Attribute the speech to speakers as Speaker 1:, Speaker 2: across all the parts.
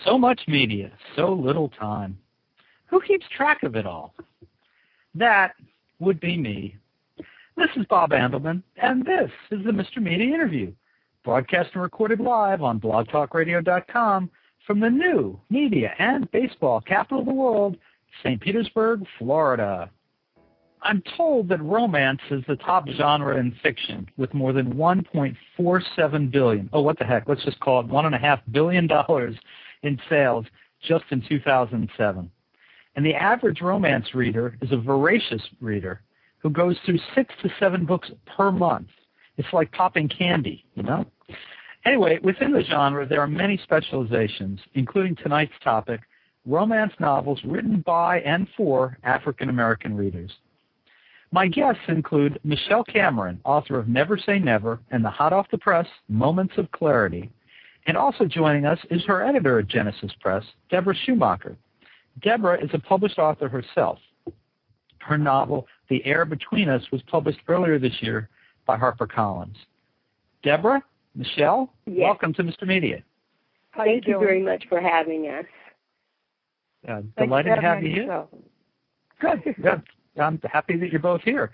Speaker 1: So much media, so little time. Who keeps track of it all? That would be me. This is Bob Andelman, and this is the Mr. Media Interview, broadcast and recorded live on blogtalkradio.com from the new media and baseball capital of the world, St. Petersburg, Florida. I'm told that romance is the top genre in fiction with more than $1.47 billion. Oh, what the heck? Let's just call it $1.5 billion in sales just in 2007. And the average romance reader is a voracious reader who goes through 6 to 7 books per month. It's like popping candy, you know? Anyway, within the genre, there are many specializations, including tonight's topic, romance novels written by and for African-American readers. My guests include Michele Cameron, author of Never Say Never and the hot off the press Moments of Clarity. And also joining us is her editor at Genesis Press, Deborah Schumacher. Deborah is a published author herself. Her novel, The Air Between Us, was published earlier this year by HarperCollins. Deborah, Michele,
Speaker 2: yes.
Speaker 1: Welcome to Mr. Media.
Speaker 2: Thank you very much for having us.
Speaker 1: Delighted to have you here. Good. I'm happy that you're both here.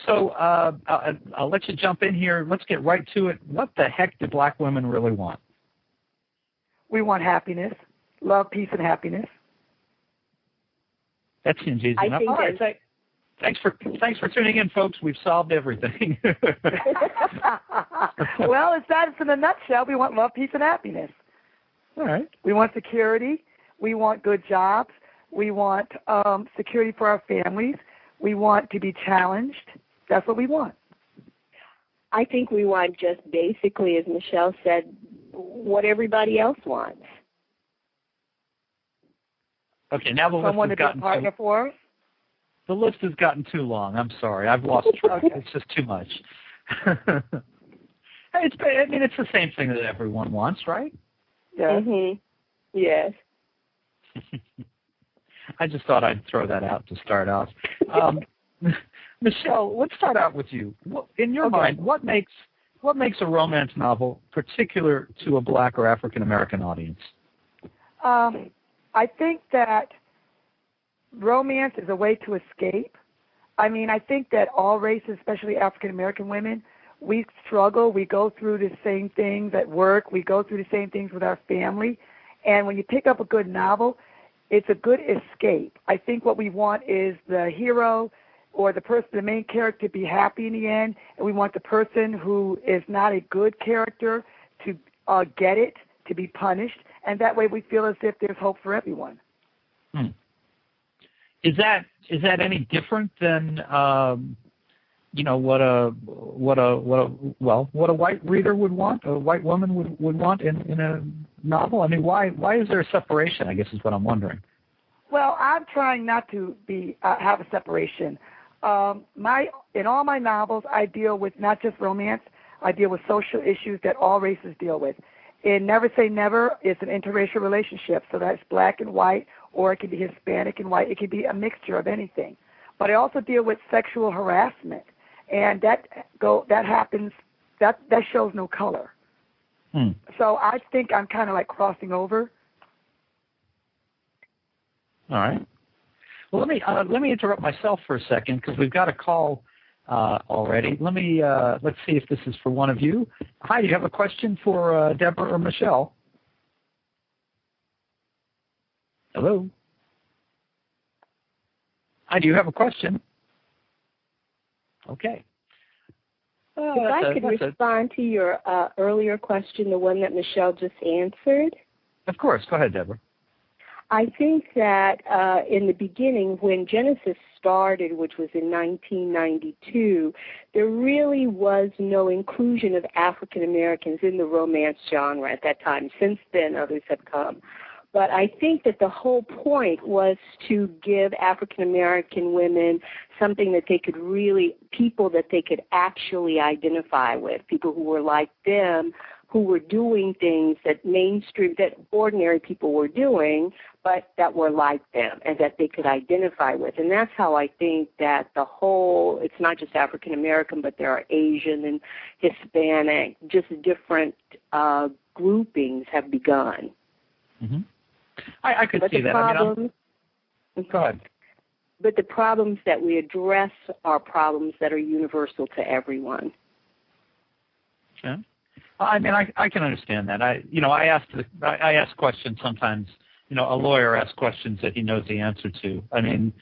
Speaker 1: So I'll let you jump in here. Let's get right to it. What the heck do black women really want?
Speaker 3: We want happiness, love, peace, and happiness.
Speaker 1: That seems easy enough. All right, thanks for tuning in, folks. We've solved everything.
Speaker 3: Well, it's that in a nutshell. We want love, peace, and happiness.
Speaker 1: All right.
Speaker 3: We want security. We want good jobs. We want security for our families. We want to be challenged. That's what we want.
Speaker 2: I think we want just basically, as Michele said, what everybody else wants.
Speaker 1: Okay, now the
Speaker 3: Someone
Speaker 1: list has gotten
Speaker 3: to be a partner for us?
Speaker 1: The list has gotten too long. I'm sorry. I've lost track. It's just too much. It's the same thing that everyone wants, right?
Speaker 3: Yeah.
Speaker 2: Mm-hmm. Yes.
Speaker 1: I just thought I'd throw that out to start off. Michele, let's start out with you. In your mind, what makes a romance novel particular to a black or African American audience?
Speaker 3: I think that romance is a way to escape. I think that all races, especially African American women, we struggle. We go through the same things at work. We go through the same things with our family. And when you pick up a good novel, it's a good escape. I think what we want is the hero or the main character to be happy in the end, and we want the person who is not a good character to get it, to be punished, and that way we feel as if there's hope for everyone.
Speaker 1: Is that any different than what a white reader would want, a white woman would want in a novel? Why is there a separation, I guess is what I'm wondering.
Speaker 3: Well, I'm trying not to have a separation. In all my novels, I deal with not just romance, I deal with social issues that all races deal with. In Never Say Never, it's an interracial relationship, so that's black and white, or it can be Hispanic and white. It can be a mixture of anything. But I also deal with sexual harassment, and that happens. That shows no color. So I think I'm kind of like crossing over.
Speaker 1: All right. Well, let me interrupt myself for a second because we've got a call already. Let's see if this is for one of you. Hi, do you have a question for Deborah or Michele? Hello. Hi, do you have a question? Okay.
Speaker 2: If I could respond to your earlier question, the one that Michele just answered.
Speaker 1: Of course. Go ahead, Deborah.
Speaker 2: I think that in the beginning, when Genesis started, which was in 1992, there really was no inclusion of African Americans in the romance genre at that time. Since then, others have come. But I think that the whole point was to give African American women something that they could people that they could actually identify with, people who were like them, who were doing things that ordinary people were doing, but that were like them and that they could identify with. And that's how I think that it's not just African American, but there are Asian and Hispanic, just different groupings have begun.
Speaker 1: Mm-hmm. I could
Speaker 2: But
Speaker 1: see
Speaker 2: the
Speaker 1: that.
Speaker 2: problem,
Speaker 1: Go ahead.
Speaker 2: But the problems that we address are problems that are universal to everyone.
Speaker 1: Okay. I mean, I can understand that. I ask questions sometimes. A lawyer asks questions that he knows the answer to. I mean,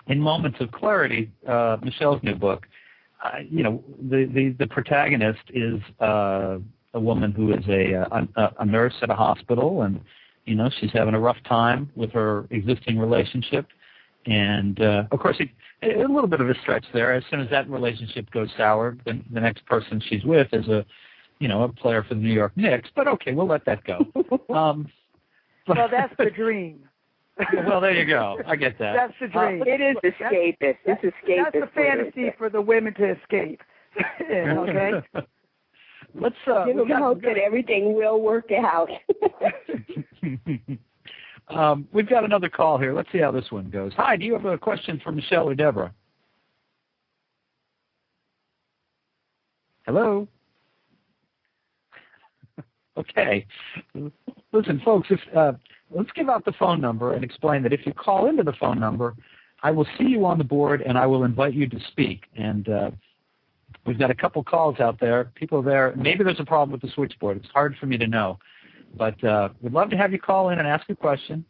Speaker 1: in Moments of Clarity, Michelle's new book, the protagonist is a woman who is a nurse at a hospital, and she's having a rough time with her existing relationship, and of course, a little bit of a stretch there. As soon as that relationship goes sour, then the next person she's with is a player for the New York Knicks. But okay, we'll let that go.
Speaker 3: Well, that's the dream.
Speaker 1: Well, there you go. I get that.
Speaker 3: That's the dream.
Speaker 2: It is escapist. It's escapist.
Speaker 3: That's the fantasy for the women to escape. Okay.
Speaker 2: Let's give them hope that everything will work out.
Speaker 1: We've got another call here. Let's see how this one goes. Hi, do you have a question for Michele or Deborah? Hello? Okay. Listen, folks, let's give out the phone number and explain that if you call into the phone number, I will see you on the board and I will invite you to speak. And we've got a couple calls out there. People there. Maybe there's a problem with the switchboard. It's hard for me to know. But we'd love to have you call in and ask a question,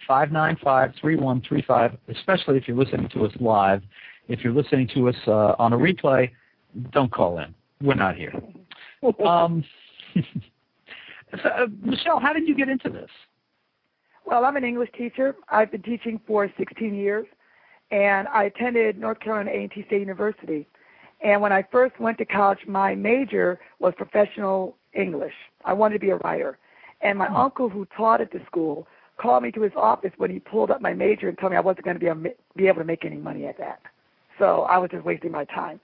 Speaker 1: 646-595-3135, especially if you're listening to us live. If you're listening to us on a replay, don't call in. We're not here. Michele, how did you get into this?
Speaker 3: Well, I'm an English teacher. I've been teaching for 16 years, and I attended North Carolina A&T State University. And when I first went to college, my major was professional English. I wanted to be a writer. And my uncle, who taught at the school, called me to his office when he pulled up my major and told me I wasn't going to be able to make any money at that. So I was just wasting my time.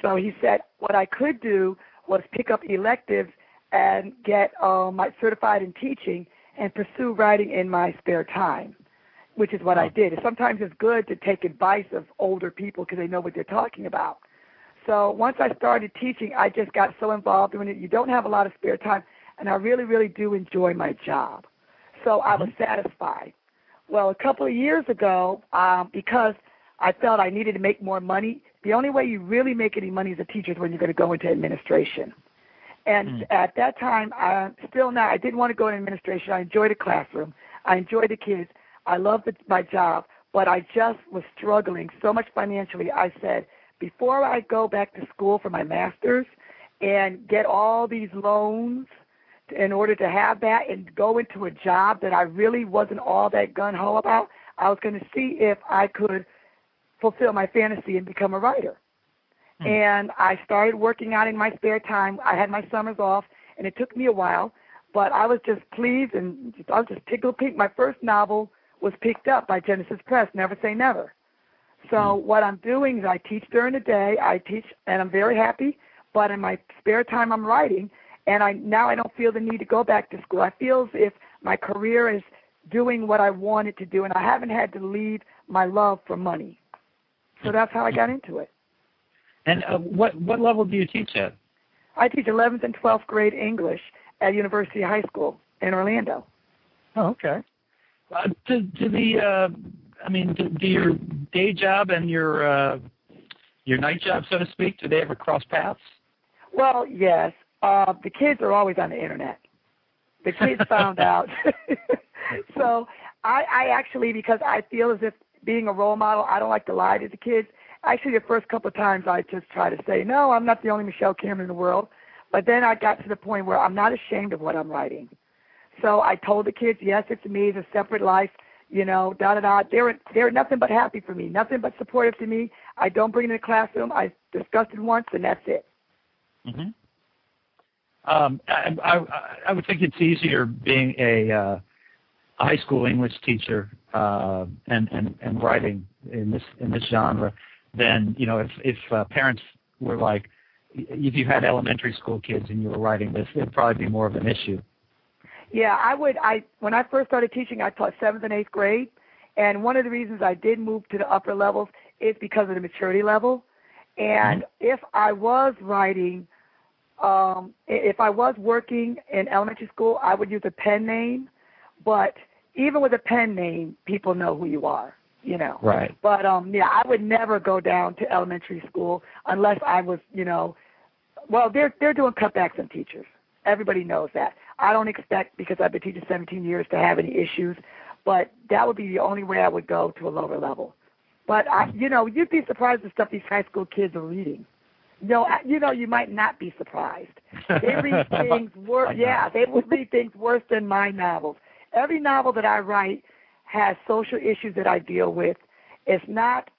Speaker 3: So he said what I could do was pick up electives and get my certified in teaching and pursue writing in my spare time, which is what I did. Sometimes it's good to take advice of older people because they know what they're talking about. So once I started teaching, I just got so involved in it. You don't have a lot of spare time, and I really, really do enjoy my job. So I was satisfied. Well, a couple of years ago, because I felt I needed to make more money, the only way you really make any money as a teacher is when you're going to go into administration. And at that time, still now, I didn't want to go into administration. I enjoyed the classroom. I enjoyed the kids. I loved my job, but I just was struggling so much financially. I said, before I go back to school for my master's and get all these loans in order to have that and go into a job that I really wasn't all that gung-ho about, I was going to see if I could fulfill my fantasy and become a writer. And I started working out in my spare time. I had my summers off, and it took me a while, but I was just pleased and I was just tickled pink. My first novel was picked up by Genesis Press, Never Say Never. So what I'm doing is I teach during the day. I teach, and I'm very happy, but in my spare time I'm writing, and now I don't feel the need to go back to school. I feel as if my career is doing what I wanted to do, and I haven't had to leave my love for money. So that's how I got into it.
Speaker 1: And what level do you teach at?
Speaker 3: I teach 11th and 12th grade English at University High School in Orlando.
Speaker 1: Oh, okay. Do your day job and your night job, so to speak, do they ever cross paths?
Speaker 3: Well, yes. The kids are always on the internet. The kids found out. So I actually, because I feel as if being a role model, I don't like to lie to the kids. Actually, the first couple of times I just try to say, no, I'm not the only Michele Cameron in the world. But then I got to the point where I'm not ashamed of what I'm writing. So I told the kids, yes, it's me, it's a separate life, da-da-da. They're nothing but happy for me, nothing but supportive to me. I don't bring them in the classroom. I discussed it once, and that's it.
Speaker 1: Mm-hmm. I would think it's easier being a high school English teacher and writing in this genre than if parents were like, if you had elementary school kids and you were writing this, it'd probably be more of an issue.
Speaker 3: Yeah, I would. When I first started teaching, I taught 7th and 8th grade, and one of the reasons I did move to the upper levels is because of the maturity level. And if I was writing If I was working in elementary school, I would use a pen name. But even with a pen name, people know who you are, you know.
Speaker 1: Right.
Speaker 3: But, yeah, I would never go down to elementary school unless I was, you know, well, they're doing cutbacks on teachers. Everybody knows that. I don't expect, because I've been teaching 17 years, to have any issues. But that would be the only way I would go to a lower level. But, you know, you'd be surprised at stuff these high school kids are reading. You might not be surprised. They read things worse. Yeah, they would read things worse than my novels. Every novel that I write has social issues that I deal with. It's not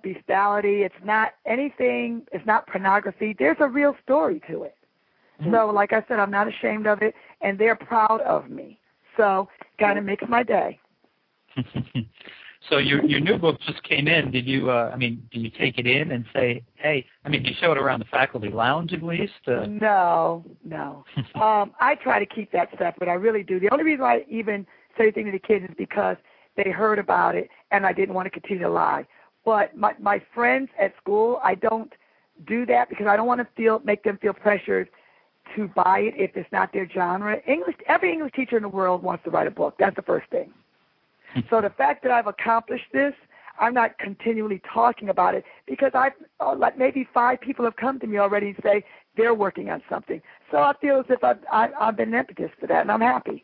Speaker 3: bestiality. It's not anything. It's not pornography. There's a real story to it. Mm-hmm. So, like I said, I'm not ashamed of it, and they're proud of me. So, kind of makes my day.
Speaker 1: So your new book just came in. Did you do you take it in and say, hey, do you show it around the faculty lounge at least?
Speaker 3: No. I try to keep that separate. I really do. The only reason I even say anything to the kids is because they heard about it and I didn't want to continue to lie. But my friends at school, I don't do that because I don't want to make them feel pressured to buy it if it's not their genre. Every English teacher in the world wants to write a book. That's the first thing. So the fact that I've accomplished this, I'm not continually talking about it because like maybe 5 people have come to me already and say they're working on something. So I feel as if I've been an impetus for that, and I'm happy.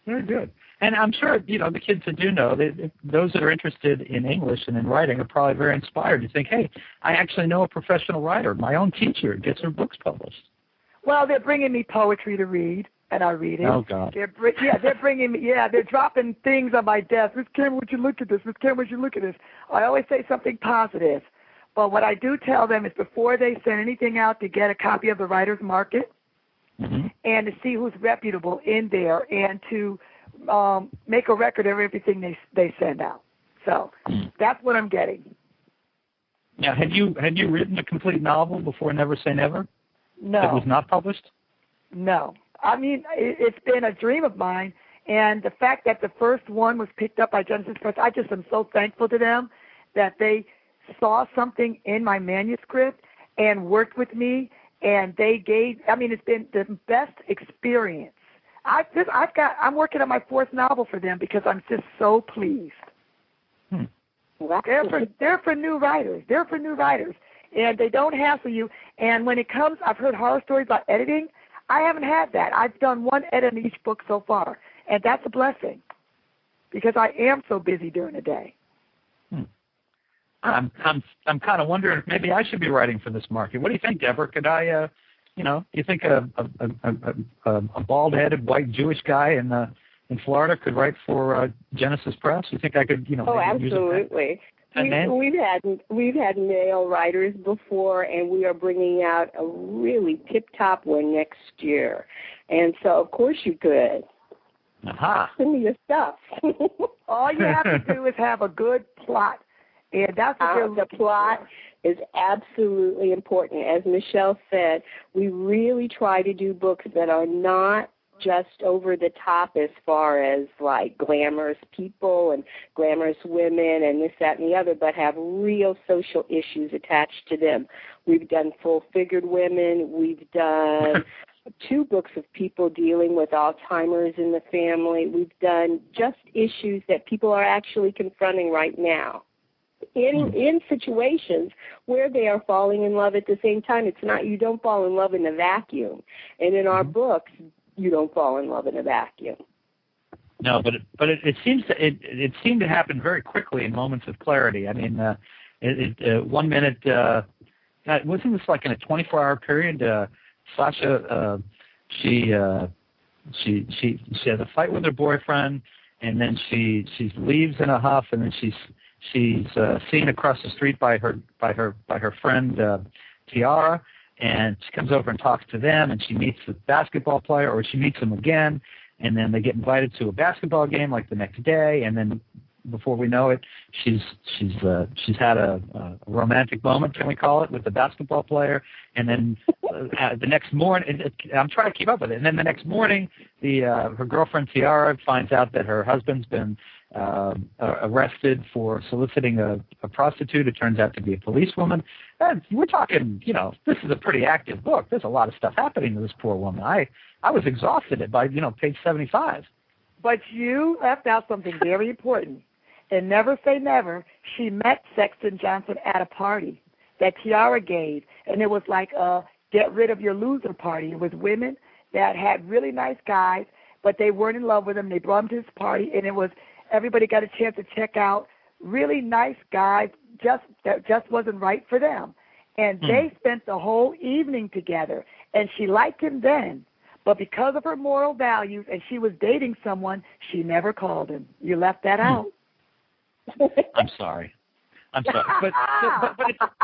Speaker 1: Very good. And I'm sure, the kids that do know, those that are interested in English and in writing are probably very inspired to think, hey, I actually know a professional writer. My own teacher gets her books published.
Speaker 3: Well, they're bringing me poetry to read. And I read it.
Speaker 1: Oh, God.
Speaker 3: They're bringing me, they're dropping things on my desk. Miss Cameron, would you look at this? Miss Cameron, would you look at this? I always say something positive. But what I do tell them is before they send anything out to get a copy of the Writer's Market and to see who's reputable in there and to make a record of everything they send out. So that's what I'm getting.
Speaker 1: Now, had you written a complete novel before Never Say Never?
Speaker 3: No.
Speaker 1: That was not published?
Speaker 3: No. It's been a dream of mine, and the fact that the first one was picked up by Genesis Press, I just am so thankful to them that they saw something in my manuscript and worked with me, and they gave, it's been the best experience. I'm working on my 4th novel for them because I'm just so pleased. They're for new writers. They're for new writers, and they don't hassle you. And when it comes, I've heard horror stories about editing. I haven't had that. I've done one edit in each book so far, and that's a blessing because I am so busy during the day.
Speaker 1: I'm kind of wondering if maybe I should be writing for this market. What do you think, Deborah? Could I, you think a bald-headed white Jewish guy in Florida could write for Genesis Press? You think I could,
Speaker 2: Oh, absolutely. We've had male writers before, and we are bringing out a really tip-top one next year. And so, of course, you could.
Speaker 1: Aha.
Speaker 2: Send me your stuff.
Speaker 3: All you have to do is have a good plot, and that's what
Speaker 2: the plot is absolutely important. As Michele said, we really try to do books that are not just over the top as far as like glamorous people and glamorous women and this, that, and the other, but have real social issues attached to them. We've done full-figured women. We've done 2 books of people dealing with Alzheimer's in the family. We've done just issues that people are actually confronting right now in situations where they are falling in love at the same time. It's not, you don't fall in love in a vacuum. And in our books, you don't fall in love in a vacuum.
Speaker 1: No, but it seems it seemed to happen very quickly in moments of clarity. 1 minute, wasn't this like in a 24-hour period? Sasha, she has a fight with her boyfriend, and then she leaves in a huff, and then she's seen across the street by her friend Tiara. And she comes over and talks to them, and she meets the basketball player, or she meets him again, and then they get invited to a basketball game like the next day, and then before we know it, she's had a romantic moment, can we call it, with the basketball player, and then the next morning, I'm trying to keep up with it, and then the next morning, her girlfriend Tiara finds out that her husband's been arrested for soliciting a prostitute. It turns out to be a policewoman. And we're talking, this is a pretty active book. There's a lot of stuff happening to this poor woman. I was exhausted by, page 75.
Speaker 3: But you left out something very important. In Never Say Never, she met Sexton Johnson at a party that Tiara gave, and it was like a get rid of your loser party. It was women that had really nice guys, but they weren't in love with them. They brought them to this party, and it was everybody got a chance to check out really nice guys that just wasn't right for them. And they spent the whole evening together, and she liked him then. But because of her moral values and she was dating someone, she never called him. You left that out.
Speaker 1: I'm sorry. But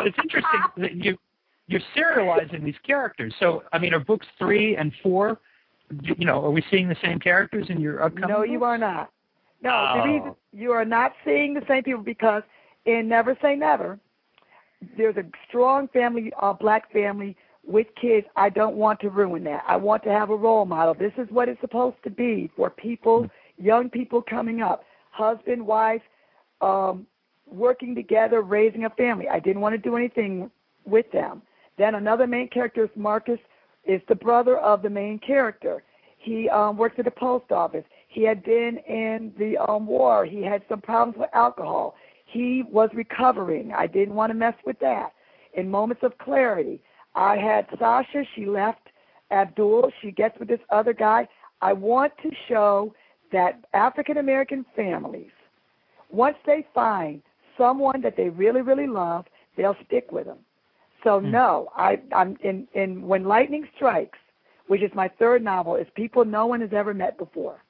Speaker 1: it's interesting that you're serializing these characters. So, are books 3 and 4, are we seeing the same characters in your upcoming
Speaker 3: No,
Speaker 1: books?
Speaker 3: you are not. No, the reason you are not seeing the same people because in Never Say Never, there's a strong family, black family with kids. I don't want to ruin that. I want to have a role model. This is what it's supposed to be for people, young people coming up, husband, wife, working together, raising a family. I didn't want to do anything with them. Then another main character is Marcus, is the brother of the main character. He works at the post office. He had been in the war. He had some problems with alcohol. He was recovering. I didn't want to mess with that. In Moments of Clarity, I had Sasha. She left Abdul. She gets with this other guy. I want to show that African-American families, once they find someone that they really, really love, they'll stick with them. So no, I'm in When Lightning Strikes, which is my third novel, is people no one has ever met before.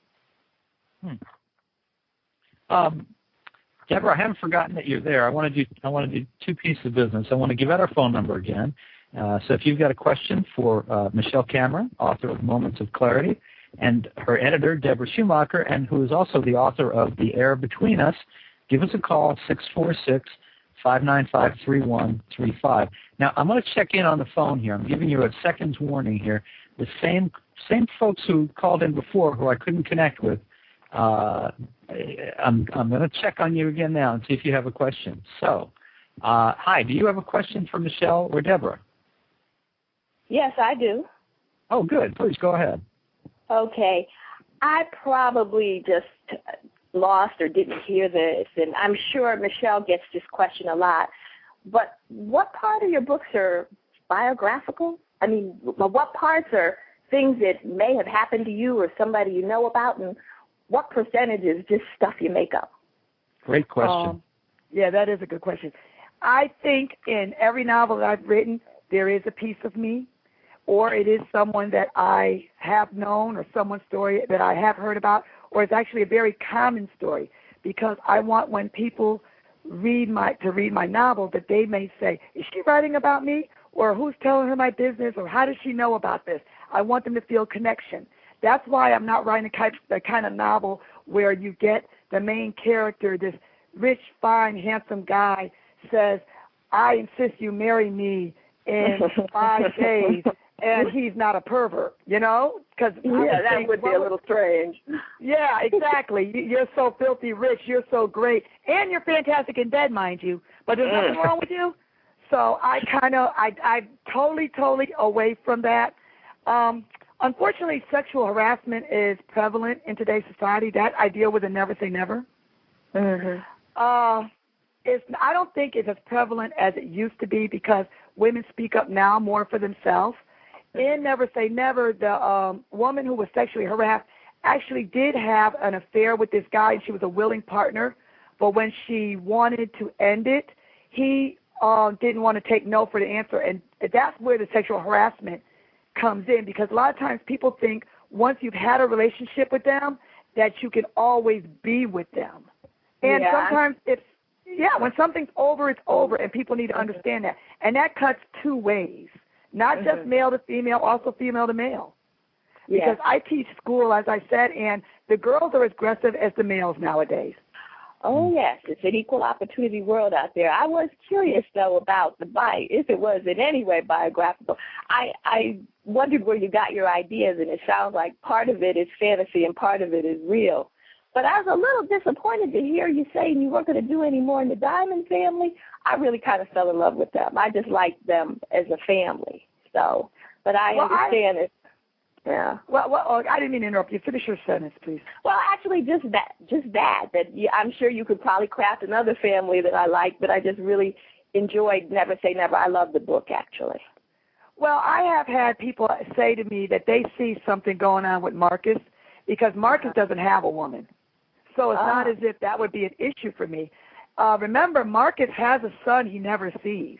Speaker 1: Deborah, I haven't forgotten that you're there. I want to do 2 pieces of business. I want to give out our phone number again. So if you've got a question for Michele Cameron, author of Moments of Clarity, and her editor, Deborah Schumacher, and who is also the author of The Air Between Us, give us a call, 646-595-3135. Now, I'm going to check in on the phone here. I'm giving you a second's warning here. The same folks who called in before who I couldn't connect with, I'm going to check on you again now and see if you have a question. So, hi, do you have a question for Michele or Deborah?
Speaker 2: Yes, I do.
Speaker 1: Oh, good. Please go ahead.
Speaker 2: Okay. I probably just lost or didn't hear this, and I'm sure Michele gets this question a lot. But what part of your books are biographical? What parts are things that may have happened to you or somebody you know about, and what percentage is just stuff you make up?
Speaker 1: Great question.
Speaker 3: Yeah, that is a good question. I think in every novel that I've written, there is a piece of me, or it is someone that I have known, or someone's story that I have heard about, or it's actually a very common story, because I want when people read my novel that they may say, is she writing about me? Or who's telling her my business? Or how does she know about this? I want them to feel connection. That's why I'm not writing the kind of novel where you get the main character, this rich, fine, handsome guy, says, I insist you marry me in 5 days, and he's not a pervert, Because
Speaker 2: that would be a little strange.
Speaker 3: Yeah, exactly. You're so filthy rich. You're so great, and you're fantastic in bed, mind you. But there's nothing wrong with you. So I'm totally away from that. Unfortunately, sexual harassment is prevalent in today's society. That I deal with in Never Say Never. I don't think it's as prevalent as it used to be because women speak up now more for themselves. In Never Say Never, the woman who was sexually harassed actually did have an affair with this guy, and she was a willing partner. But when she wanted to end it, he didn't want to take no for the answer. And that's where the sexual harassment comes in, because a lot of times people think once you've had a relationship with them that you can always be with them. And sometimes when something's over, it's over, and people need to understand that. And that cuts 2 ways, not just male to female, also female to male. Because I teach school, as I said, and the girls are as aggressive as the males nowadays.
Speaker 2: Oh, yes, it's an equal opportunity world out there. I was curious, though, about the bite, if it was in any way biographical. I wondered where you got your ideas, and it sounds like part of it is fantasy and part of it is real.
Speaker 4: But I was a little disappointed to hear you saying you weren't going to do any more in the Diamond family. I really kind of fell in love with them. I just liked them as a family. So, but I understand it. Yeah.
Speaker 3: Well, I didn't mean to interrupt you. Finish your sentence, please.
Speaker 4: Well, actually, just that. I'm sure you could probably craft another family that I like, but I just really enjoyed Never Say Never. I love the book, actually.
Speaker 3: Well, I have had people say to me that they see something going on with Marcus because Marcus doesn't have a woman. So it's not as if that would be an issue for me. Remember, Marcus has a son he never sees.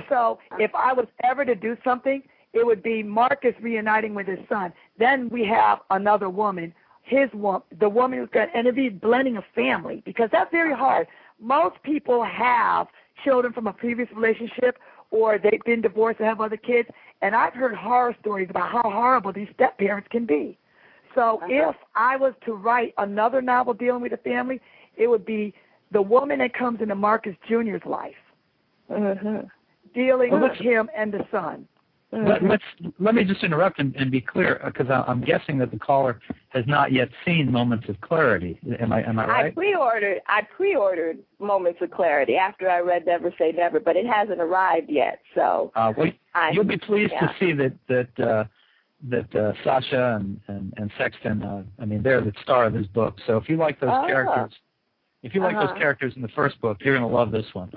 Speaker 3: So if I was ever to do something, it would be Marcus reuniting with his son. Then we have another woman, the woman who's going to, and it'd be blending a family because that's very hard. Most people have children from a previous relationship or they've been divorced and have other kids, and I've heard horror stories about how horrible these step-parents can be. So if I was to write another novel dealing with a family, it would be the woman that comes into Marcus Jr.'s life, dealing with him and the son.
Speaker 1: Let me just interrupt and be clear, because I'm guessing that the caller has not yet seen Moments of Clarity. Am I right?
Speaker 4: I pre-ordered Moments of Clarity after I read Never Say Never, but it hasn't arrived yet. So
Speaker 1: you'll be pleased to see that Sasha and Sexton, they're the star of this book. So if you like those characters, those characters in the first book, you're going to love this one.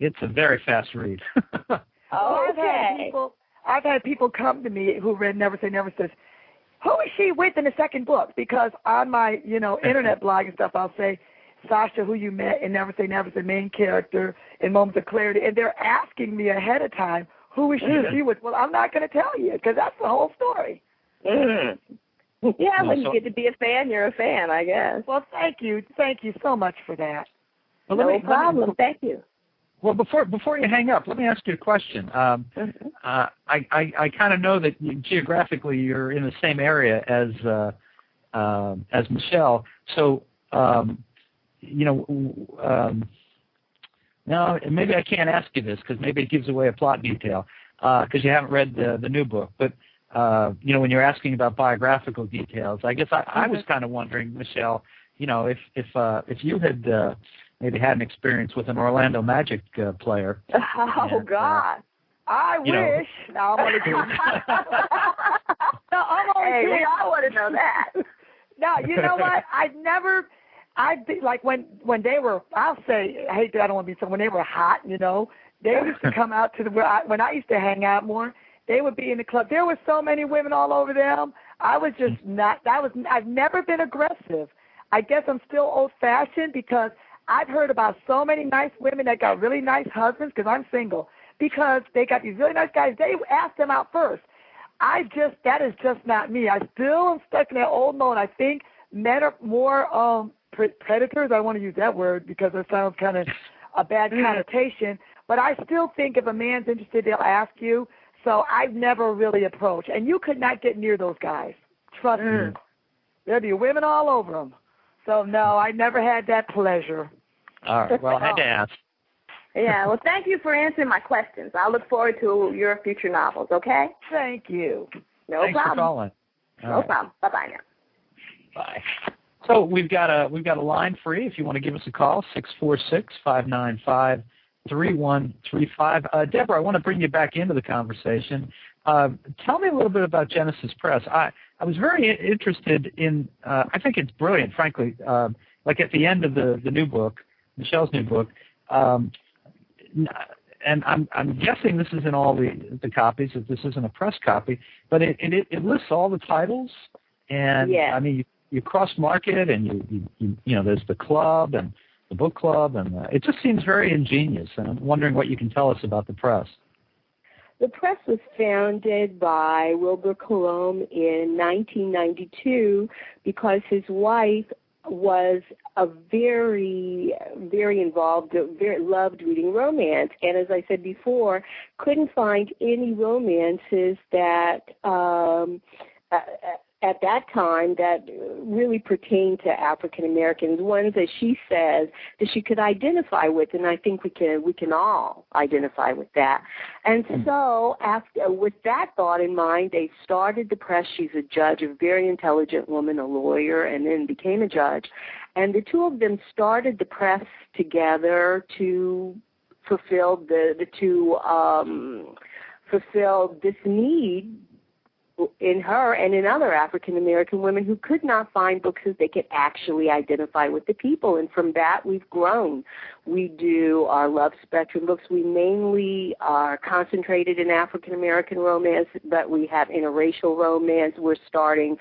Speaker 1: It's a very fast read.
Speaker 3: I've had people come to me who read Never Say Never says, who is she with in the second book? Because on my, internet blog and stuff, I'll say, Sasha, who you met in Never Say Never, is the main character in Moments of Clarity, and they're asking me ahead of time, who is she with? Well, I'm not going to tell you, because that's the whole story.
Speaker 4: Yeah, when you get to be a fan, you're a fan, I guess.
Speaker 3: Well, thank you. Thank you so much for that.
Speaker 1: Well,
Speaker 4: no problem. Thank you.
Speaker 1: Well, before you hang up, let me ask you a question. I kind of know that geographically you're in the same area as Michele. So, now maybe I can't ask you this because maybe it gives away a plot detail because you haven't read the new book. But when you're asking about biographical details, I guess I was kind of wondering, Michele, if you had maybe had an experience with an Orlando Magic player.
Speaker 4: God.
Speaker 3: I wish. No, I'm only kidding.
Speaker 4: I want to know that.
Speaker 3: No, you know what? When they were, I'll say, I don't want to be so, when they were hot, they used to come out to when I used to hang out more, they would be in the club. There were so many women all over them. I was just I've never been aggressive. I guess I'm still old-fashioned because I've heard about so many nice women that got really nice husbands, because I'm single, because they got these really nice guys. They asked them out first. That is just not me. I still am stuck in that old mode. I think men are more predators. I don't want to use that word because it sounds kind of a bad connotation. But I still think if a man's interested, they'll ask you. So I've never really approached. And you could not get near those guys. Trust me. There'd be women all over them. So, no, I never had that pleasure.
Speaker 1: All right. Well, I had to ask.
Speaker 4: Yeah. Well, thank you for answering my questions. I look forward to your future novels, okay?
Speaker 3: Thank you.
Speaker 4: No problem.
Speaker 1: Thanks for calling.
Speaker 4: No problem. Bye-bye now.
Speaker 1: Bye. So we've got a line free if you want to give us a call, 646-595-3135. Deborah, I want to bring you back into the conversation. Tell me a little bit about Genesis Press. I was very interested in, I think it's brilliant, frankly, like at the end of the new book, Michele's new book, and I'm guessing this is in all the copies, if this isn't a press copy, but it lists all the titles, and you cross-market, and you there's the club and the book club, and it just seems very ingenious, and I'm wondering what you can tell us about the press.
Speaker 2: The press was founded by Wilbur Colomb in 1992 because his wife was a very, very involved, loved reading romance, and as I said before, couldn't find any romances that at that time that really pertained to African Americans, ones that she says that she could identify with, and I think we can all identify with that. And so, with that thought in mind, they started the press. She's a judge, a very intelligent woman, a lawyer, and then became a judge. And the two of them started the press together to fulfill fulfill this need in her and in other African American women who could not find books that they could actually identify with the people. And from that, we've grown. We do our Love Spectrum books. We mainly are concentrated in African American romance, but we have interracial romance. We're starting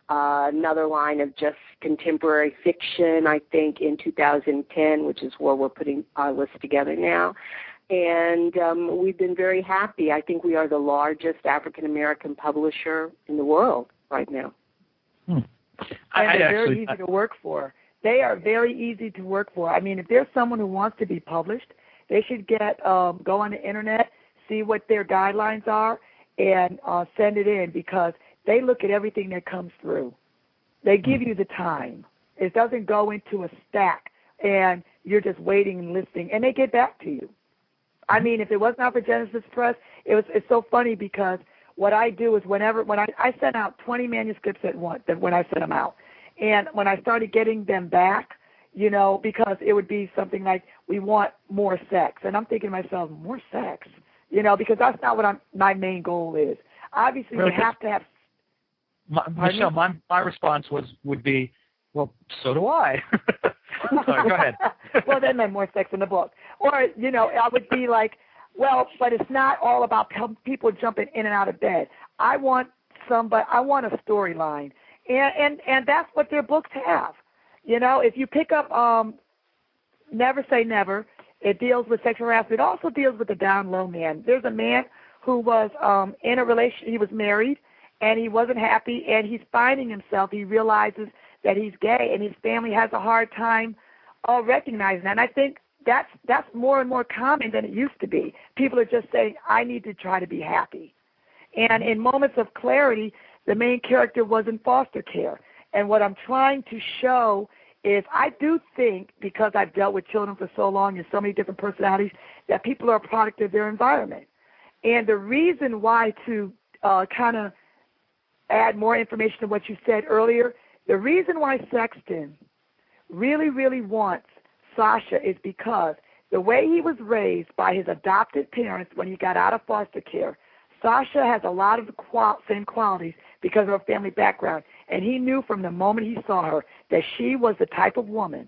Speaker 2: another line of just contemporary fiction, I think, in 2010, which is where we're putting our list together now. And we've been very happy. I think we are the largest African-American publisher in the world right now.
Speaker 3: And they're very easy to work for. They are very easy to work for. I mean, if there's someone who wants to be published, they should go on the Internet, see what their guidelines are, and send it in, because they look at everything that comes through. They give you the time. It doesn't go into a stack, and you're just waiting and listening, and they get back to you. I mean, if it was not for Genesis Press, it's so funny, because what I do is when I send out 20 manuscripts at once, when I send them out, and when I started getting them back, because it would be something like, we want more sex, and I'm thinking to myself, more sex, because that's not what my main goal is. Obviously, you have to have.
Speaker 1: Michele, my response would be, well, so do I. Sorry, go ahead.
Speaker 3: Well, then more sex in the book. Or, I would be like, well, but it's not all about people jumping in and out of bed. I want a storyline. And that's what their books have. If you pick up Never Say Never, it deals with sexual harassment. It also deals with the down low man. There's a man who was in a relationship. He was married, and he wasn't happy, and he's finding himself. He realizes that he's gay, and his family has a hard time recognizing that. And I think that's more and more common than it used to be. People are just saying, I need to try to be happy. And in moments of clarity, the main character was in foster care. And what I'm trying to show is, I do think, because I've dealt with children for so long and so many different personalities, that people are a product of their environment. And the reason why, to kind of add more information to what you said earlier, the reason why Sexton really, really wants Sasha is because the way he was raised by his adopted parents when he got out of foster care, Sasha has a lot of the same qualities because of her family background. And he knew from the moment he saw her that she was the type of woman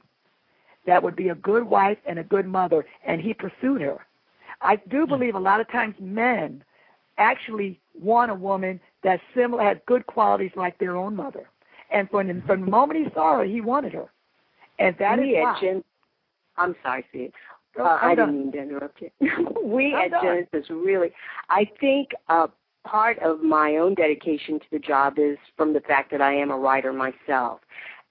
Speaker 3: that would be a good wife and a good mother, and he pursued her. I do believe a lot of times men actually want a woman that has good qualities like their own mother. And from the moment he saw her, he wanted her. And that is why.
Speaker 2: I'm sorry, Sid. I didn't mean to interrupt you. We at Genesis really, I think part of my own dedication to the job is from the fact that I am a writer myself.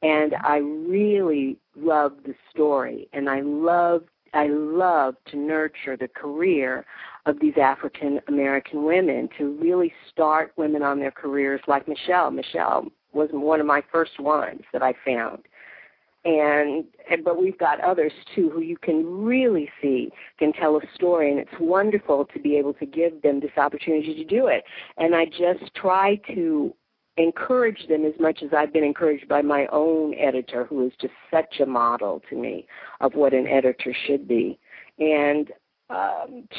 Speaker 2: And I really love the story, and I love to nurture the career of these African American women, to really start women on their careers like Michele. Michele was one of my first ones that I found. But we've got others, too, who you can really see can tell a story, and it's wonderful to be able to give them this opportunity to do it. And I just try to encourage them as much as I've been encouraged by my own editor, who is just such a model to me of what an editor should be. And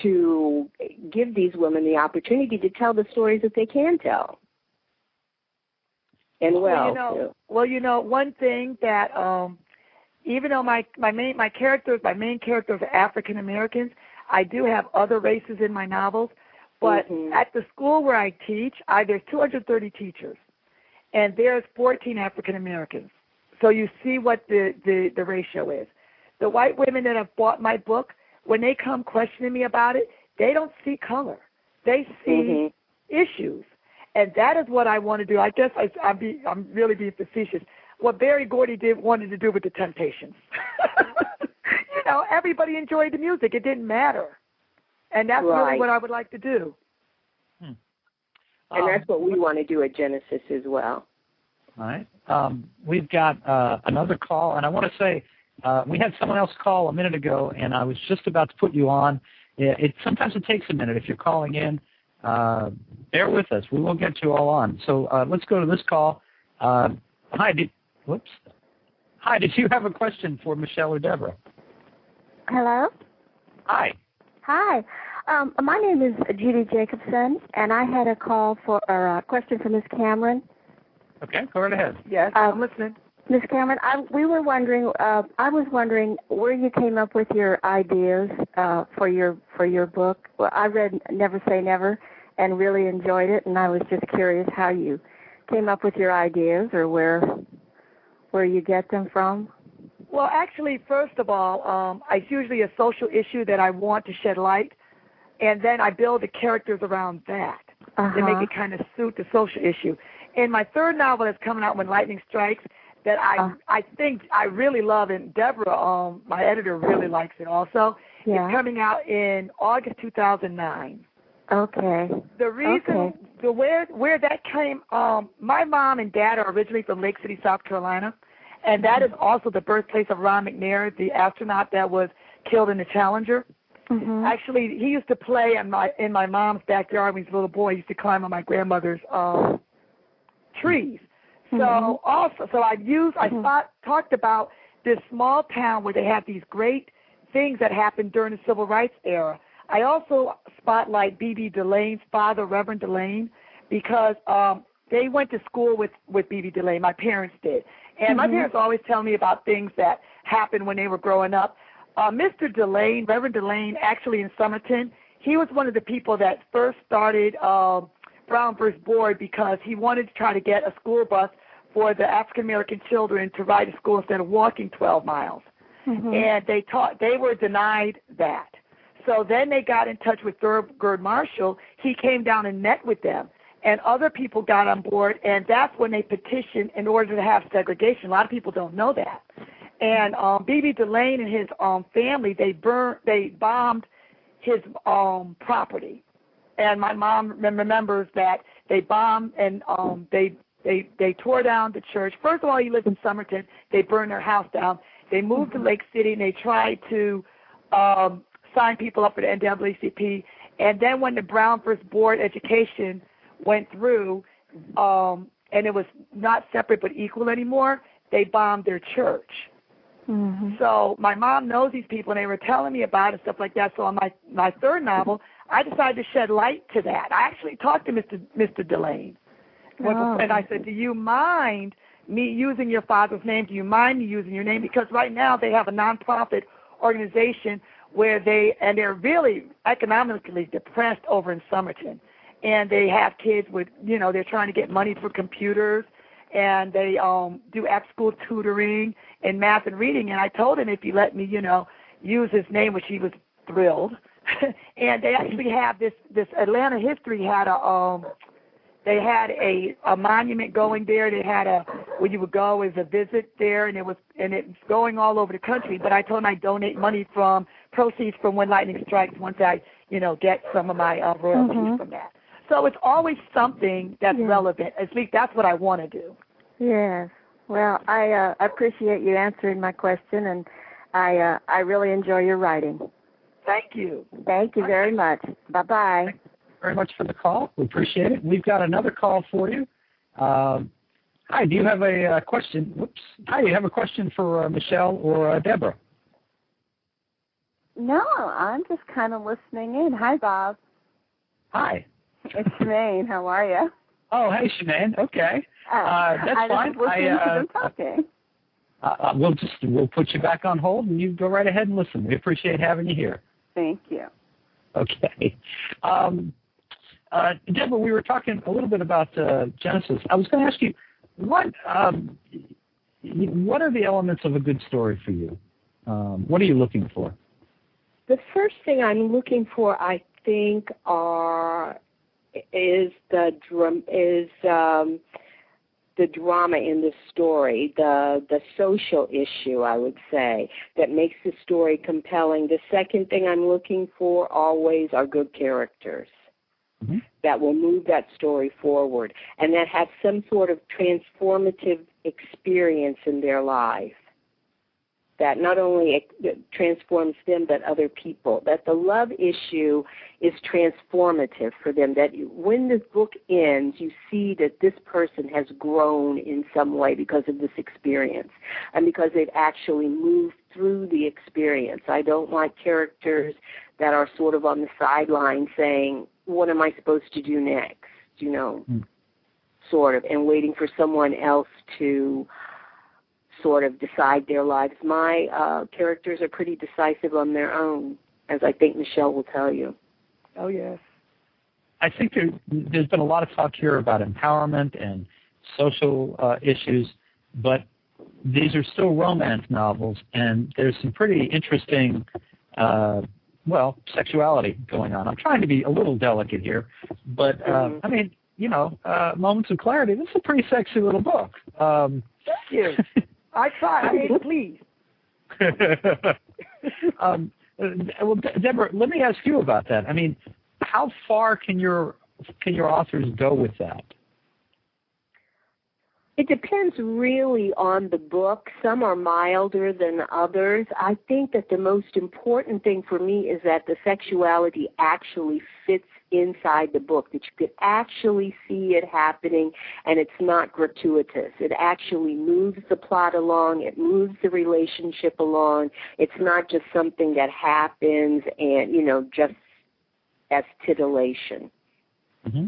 Speaker 2: to give these women the opportunity to tell the stories that they can tell. And
Speaker 3: one thing that even though my main characters are African Americans, I do have other races in my novels. But at the school where I teach, there's 230 teachers, and there's 14 African Americans. So you see what the ratio is. The white women that have bought my book, when they come questioning me about it, they don't see color. They see issues. And that is what I want to do. I guess I'm really being facetious. What Berry Gordy wanted to do with the Temptations. Everybody enjoyed the music. It didn't matter. And that's really what I would like to do.
Speaker 2: And that's what we want to do at Genesis as well.
Speaker 1: All right. We've got another call, and I want to say we had someone else call a minute ago, and I was just about to put you on. Sometimes it takes a minute if you're calling in. Bear with us. We will get you all on. So let's go to this call. Hi, did you have a question for Michele or Deborah?
Speaker 5: Hello?
Speaker 1: Hi.
Speaker 5: Hi. My name is Judy Jacobson, and I had a question for Ms. Cameron.
Speaker 1: Okay, go right ahead.
Speaker 3: Yes, I'm listening.
Speaker 5: Ms. Cameron, I was wondering where you came up with your ideas for your book. Well, I read Never Say Never and really enjoyed it, and I was just curious how you came up with your ideas or where you get them from.
Speaker 3: Well, actually, first of all, it's usually a social issue that I want to shed light, and then I build the characters around that to make it kind of suit the social issue. And my third novel that's coming out, When Lightning Strikes, that I think I really love, and Deborah, my editor, really likes it also.
Speaker 5: Yeah.
Speaker 3: It's coming out in August 2009.
Speaker 5: Okay.
Speaker 3: The reason, where that came, my mom and dad are originally from Lake City, South Carolina, and that is also the birthplace of Ron McNair, the astronaut that was killed in the Challenger.
Speaker 5: Mm-hmm.
Speaker 3: Actually, he used to play in my mom's backyard when he was a little boy. He used to climb on my grandmother's trees. So I talked about this small town where they had these great things that happened during the Civil Rights era. I also spotlight B.B. Delane's father, Reverend Delane, because they went to school with B.B. Delane. My parents did. And my parents always tell me about things that happened when they were growing up. Mr. Delane, Reverend Delane, actually in Somerton, he was one of the people that first started Brown vs. Board because he wanted to try to get a school bus for the African-American children to ride to school instead of walking 12 miles. And they were denied that. So then they got in touch with Thurgood Marshall. He came down and met with them. And other people got on board, and that's when they petitioned in order to have segregation. A lot of people don't know that. And B.B. Delane and his family, they bombed his property. And my mom remembers that they bombed and they tore down the church. First of all, he lived in Somerton. They burned their house down. They moved to Lake City, and they tried to sign people up for the NAACP. And then when the Brown vs. Board education went through, and it was not separate but equal anymore, they bombed their church. So my mom knows these people, and they were telling me about it and stuff like that. So on my third novel, I decided to shed light to that. I actually talked to Mr. Delane. And I said, do you mind me using your father's name? Do you mind me using your name? Because right now they have a nonprofit organization where they're really economically depressed over in Somerton. And they have kids with, they're trying to get money for computers, and they do after-school tutoring in math and reading. And I told him if he let me, use his name, which he was thrilled. And they actually have this Atlanta History had they had a monument going there. They had where you would go as a visit there, and it's going all over the country. But I told him I'd donate money from proceeds from When Lightning Strikes once I, get some of my royalties from that. So it's always something that's relevant. At least that's what I want to do.
Speaker 5: Yes. Well, I appreciate you answering my question, and I really enjoy your writing.
Speaker 3: Thank you.
Speaker 5: Thank you very much. Bye-bye.
Speaker 1: Thank you very much for the call. We appreciate it. We've got another call for you. Hi, do you have a question? Hi, do you have a question for Michele or Deborah?
Speaker 6: No, I'm just kind of listening in. Hi, Bob.
Speaker 1: Hi.
Speaker 6: It's Shemaine. How are you?
Speaker 1: Oh, hey, Shemaine. Okay. That's fine.
Speaker 6: I was talking.
Speaker 1: We'll put you back on hold, and you go right ahead and listen. We appreciate having you here.
Speaker 6: Thank you.
Speaker 1: Okay. Deborah, we were talking a little bit about Genesis. I was going to ask you, what are the elements of a good story for you? What are you looking for?
Speaker 2: The first thing I'm looking for, I think, is the drama in the story, the social issue, I would say, that makes the story compelling. The second thing I'm looking for always are good characters. that will move that story forward and that have some sort of transformative experience in their life that not only transforms them but other people, that the love issue is transformative for them, that when this book ends, you see that this person has grown in some way because of this experience and because they've actually moved through the experience. I don't like characters that are sort of on the sideline saying, what am I supposed to do next, sort of, and waiting for someone else to sort of decide their lives. My characters are pretty decisive on their own, as I think Michele will tell you.
Speaker 3: Oh, yes.
Speaker 1: I think there's been a lot of talk here about empowerment and social issues, but these are still romance novels, and there's some pretty interesting, sexuality going on. I'm trying to be a little delicate here, but, I mean, Moments of Clarity, this is a pretty sexy little book.
Speaker 3: Thank you. I try. I mean, please.
Speaker 1: Well, Deborah, let me ask you about that. I mean, how far can your authors go with that?
Speaker 2: It depends really on the book. Some are milder than others. I think that the most important thing for me is that the sexuality actually fits inside the book, that you could actually see it happening and it's not gratuitous. It actually moves the plot along. It moves the relationship along. It's not just something that happens and, just as titillation.
Speaker 1: Mm-hmm.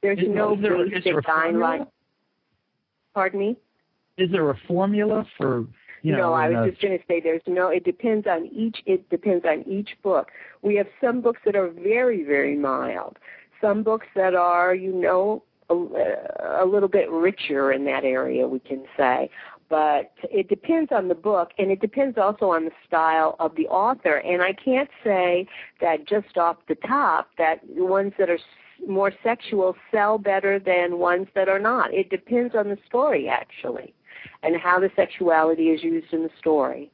Speaker 2: There's no basic guideline. Pardon me?
Speaker 1: Is there a formula for,
Speaker 2: No, I was just going to say it depends on each book. We have some books that are very, very mild. Some books that are, a little bit richer in that area, we can say. But it depends on the book, and it depends also on the style of the author. And I can't say that just off the top that the ones that are more sexual sell better than ones that are not. It depends on the story, actually, and how the sexuality is used in the story.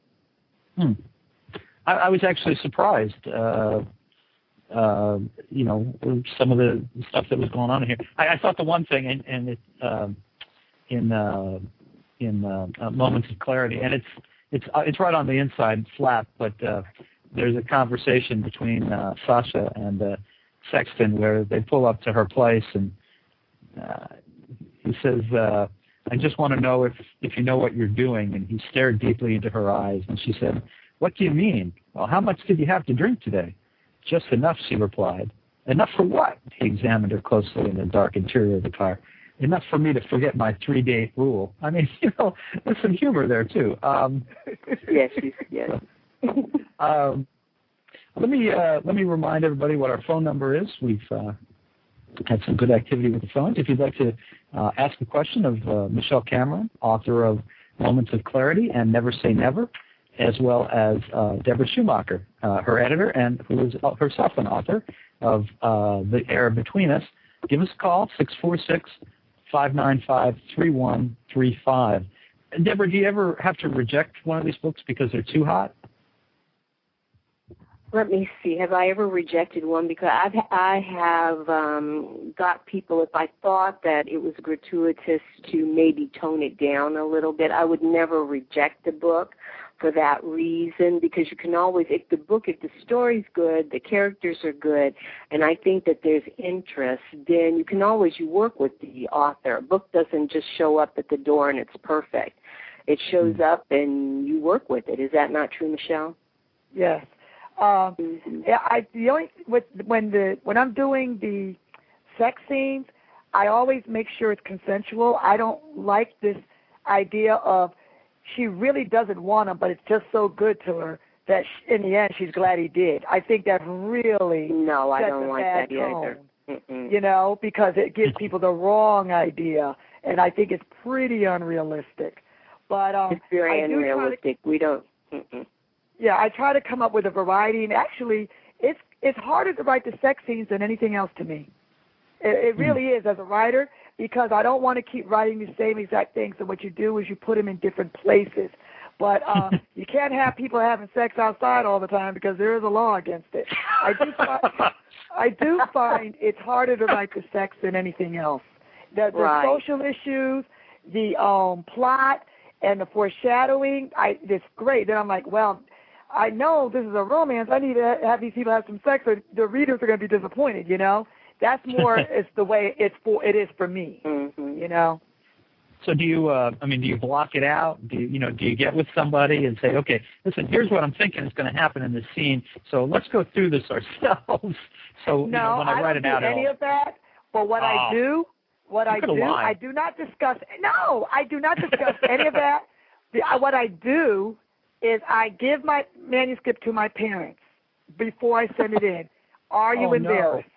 Speaker 1: I was actually surprised, some of the stuff that was going on here. I thought the one thing, in Moments of Clarity, and it's right on the inside flap, but there's a conversation between Sasha and Sexton where they pull up to her place, and he says, I just want to know if you know what you're doing. And he stared deeply into her eyes, and she said, what do you mean? Well, how much did you have to drink today? Just enough, she replied. Enough for what? He examined her closely in the dark interior of the car. Enough for me to forget my 3-date rule. I mean, there's some humor there, too.
Speaker 2: Yes.
Speaker 1: Let me remind everybody what our phone number is. We've had some good activity with the phones. If you'd like to ask a question of Michele Cameron, author of Moments of Clarity and Never Say Never, as well as Deborah Schumacher, her editor, and who is herself an author of The Air Between Us, give us a call, 646-595-3135. Deborah, do you ever have to reject one of these books because they're too hot?
Speaker 2: Let me see. Have I ever rejected one? Because I have got people, if I thought that it was gratuitous, to maybe tone it down a little bit. I would never reject the book for that reason, because you can always, if the story's good, the characters are good, and I think that there's interest, then you can always, you work with the author. A book doesn't just show up at the door and it's perfect. It shows up and you work with it. Is that not true, Michele?
Speaker 3: Yes. When I'm doing the sex scenes, I always make sure it's consensual. I don't like this idea of she really doesn't want him, but it's just so good to her that in the end she's glad he did. I think that really
Speaker 2: I don't like that
Speaker 3: tone,
Speaker 2: either.
Speaker 3: because it gives people the wrong idea, and I think it's pretty unrealistic. But
Speaker 2: it's very unrealistic. We don't.
Speaker 3: Yeah, I try to come up with a variety, and actually, it's harder to write the sex scenes than anything else to me. It really is, as a writer, because I don't want to keep writing the same exact things. So what you do is you put them in different places. But you can't have people having sex outside all the time because there is a law against it. I do find it's harder to write the sex than anything else. The social issues, the plot, and the foreshadowing, it's great. Then I'm like, well, I know this is a romance. I need to have these people have some sex, or the readers are going to be disappointed, you know? That's more is the way it is for me, you know?
Speaker 1: So do you, do you block it out? Do you get with somebody and say, okay, listen, here's what I'm thinking is going to happen in this scene, so let's go through this ourselves. So when I write it out,
Speaker 3: don't do any of that. But I do not discuss. No, I do not discuss any of that. What I do is I give my manuscript to my parents before I send it in. Are you embarrassed? No.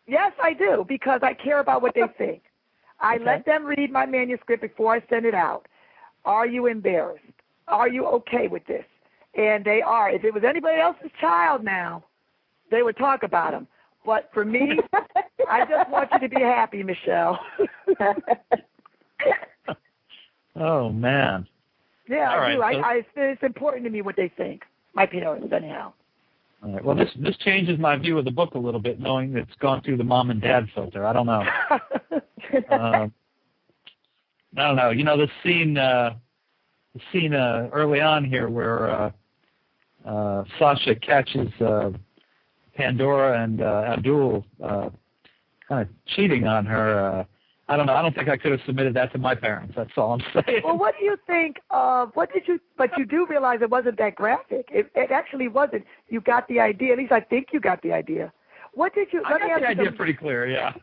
Speaker 3: Yes, I do, because I care about what they think. I let them read my manuscript before I send it out. Are you embarrassed? Are you okay with this? And they are. If it was anybody else's child now, they would talk about them. But for me, I just want you to be happy, Michele.
Speaker 1: Oh, man.
Speaker 3: Yeah, I do. It's important to me what they think. My parents, anyhow.
Speaker 1: All right. Well, this changes my view of the book a little bit, knowing that it's gone through the mom and dad filter. I don't know. I don't know. You know, the scene early on here where Sasha catches Pandora and Abdul kind of cheating on her. I don't know. I don't think I could have submitted that to my parents. That's all I'm saying.
Speaker 3: Well, what do you think of, but you do realize it wasn't that graphic. It actually wasn't. You got the idea. At least I think you got the idea. What did you,
Speaker 1: I got the idea pretty clear, yeah.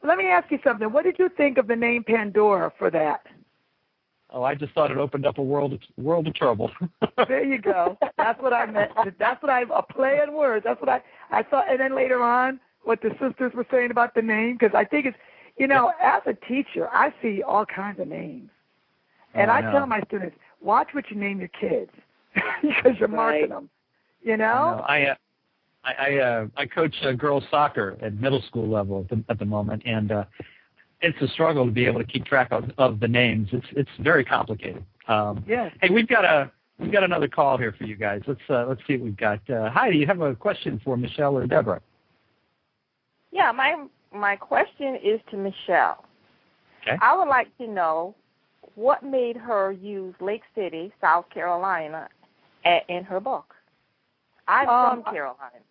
Speaker 3: Let me ask you something. What did you think of the name Pandora for that?
Speaker 1: Oh, I just thought it opened up a world of trouble.
Speaker 3: There you go. That's what I meant. That's what a play on words. That's what I thought. And then later on, what the sisters were saying about the name, because I think it's, as a teacher, I see all kinds of names. And I tell my students, watch what you name your kids because you're marking them,
Speaker 1: I coach girls soccer at middle school level at the moment, and it's a struggle to be able to keep track of the names. It's very complicated.
Speaker 3: Yes.
Speaker 1: Hey, we've got another call here for you guys. Let's see what we've got. Hi, do you have a question for Michele or Deborah?
Speaker 4: Yeah, my question is to Michele.
Speaker 1: Okay.
Speaker 4: I would like to know what made her use Lake City, South Carolina, in her book. I'm from Carolina.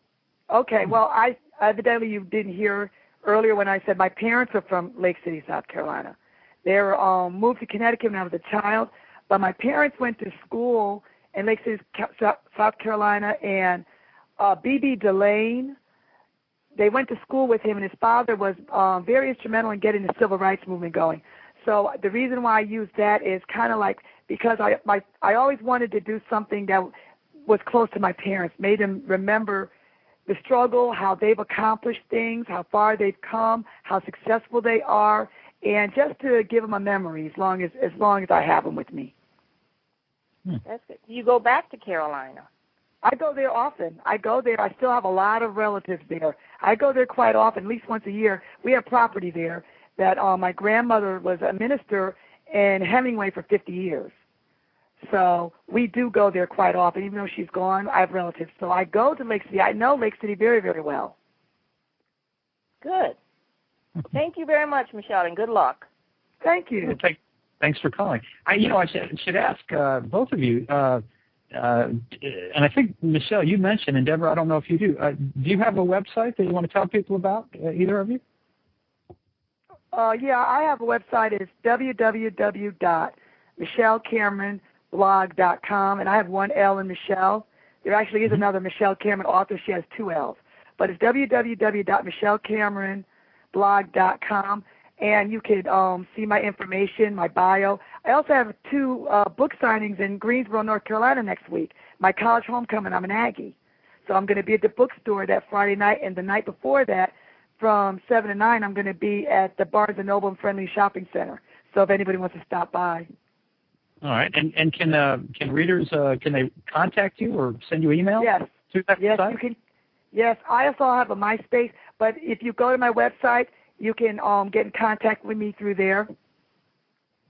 Speaker 3: Okay, well, evidently you didn't hear earlier when I said my parents are from Lake City, South Carolina. They were moved to Connecticut when I was a child, but my parents went to school in Lake City, South Carolina, and B.B. Delane, they went to school with him, and his father was very instrumental in getting the civil rights movement going. So the reason why I use that is kind of like because I always wanted to do something that was close to my parents, made them remember the struggle, how they've accomplished things, how far they've come, how successful they are, and just to give them a memory as long as I have them with me.
Speaker 4: That's good. You go back to Carolina?
Speaker 3: I go there often. I go there. I still have a lot of relatives there. I go there quite often, at least once a year. We have property there that my grandmother was a minister in Hemingway for 50 years. So we do go there quite often. Even though she's gone, I have relatives. So I go to Lake City. I know Lake City very, very well.
Speaker 4: Good. Thank you very much, Michele, and good luck.
Speaker 3: Thank you.
Speaker 1: Thanks for calling. I should ask both of you, and I think, Michele, you mentioned, and Deborah, I don't know if you do. Do you have a website that you want to tell people about, either of you?
Speaker 3: Yeah, I have a website. It's www.michelecameronblog.com, and I have one L in Michele. There actually is another Michele Cameron author. She has two L's. But it's www.michelecameronblog.com, and you could see my information, my bio. I also have 2 book signings in Greensboro, North Carolina next week. My college homecoming, I'm an Aggie. So I'm going to be at the bookstore that Friday night, and the night before that, from 7 to 9, I'm going to be at the Barnes & Noble and Friendly Shopping Center. So if anybody wants to stop by.
Speaker 1: All right. And can readers, can they contact you or send you email?
Speaker 3: Yes.
Speaker 1: To that site?
Speaker 3: You can. Yes, I also have a MySpace, but if you go to my website, you can get in contact with me through there.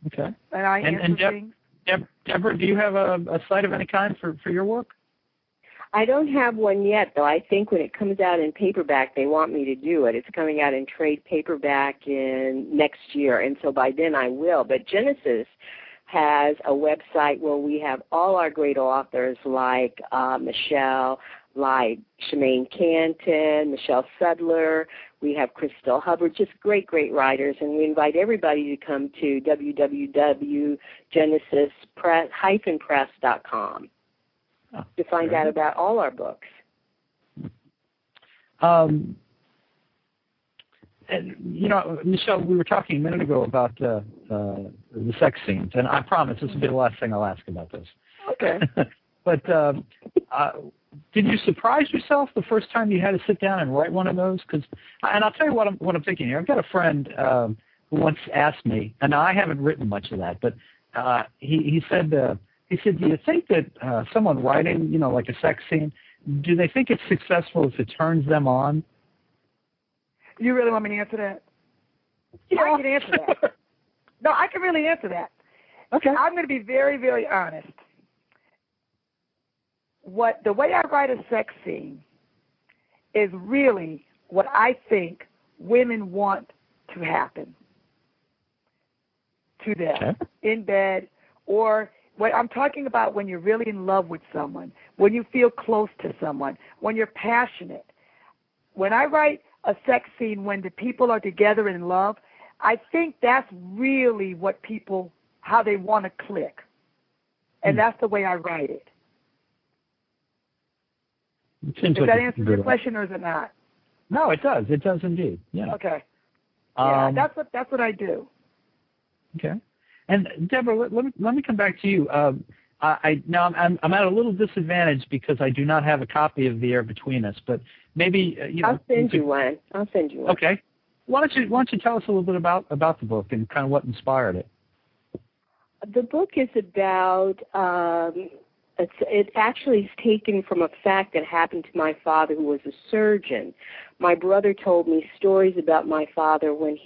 Speaker 1: Okay.
Speaker 3: And I answer things.
Speaker 1: Deborah, do you have a site of any kind for your work?
Speaker 2: I don't have one yet, though. I think when it comes out in paperback, they want me to do it. It's coming out in trade paperback in next year, and so by then I will. But Genesis has a website where we have all our great authors like Michele, like Shemaine Canton, Michelle Sudler. We have Crystal Hubbard, just great, great writers, and we invite everybody to come to www.genesis-press.com to find out about all our books.
Speaker 1: And, Michele, we were talking a minute ago about the sex scenes, and I promise this will be the last thing I'll ask about this.
Speaker 3: Okay.
Speaker 1: But did you surprise yourself the first time you had to sit down and write one of those? And I'll tell you what I'm thinking here. I've got a friend who once asked me, and I haven't written much of that, but he said, do you think that someone writing, like a sex scene, do they think it's successful if it turns them on?
Speaker 3: You really want me to answer that? Yeah. I can answer that. No, I can really answer that.
Speaker 1: Okay.
Speaker 3: I'm going to be very, very honest. The way I write a sex scene is really what I think women want to happen to them in bed, or what I'm talking about when you're really in love with someone, when you feel close to someone, when you're passionate. When I write a sex scene when the people are together in love, I think that's really how they want to click. And that's the way I write it. Does that answer your question, or is it not?
Speaker 1: No, it does. It does indeed. Yeah.
Speaker 3: Okay. Yeah, that's what I do.
Speaker 1: Okay. And Deborah, let me come back to you. I'm at a little disadvantage because I do not have a copy of The Air Between Us, but maybe
Speaker 2: I'll send you one.
Speaker 1: Okay. Why don't you tell us a little bit about the book and kind of what inspired it?
Speaker 2: The book is about. It actually is taken from a fact that happened to my father, who was a surgeon. My brother told me stories about my father when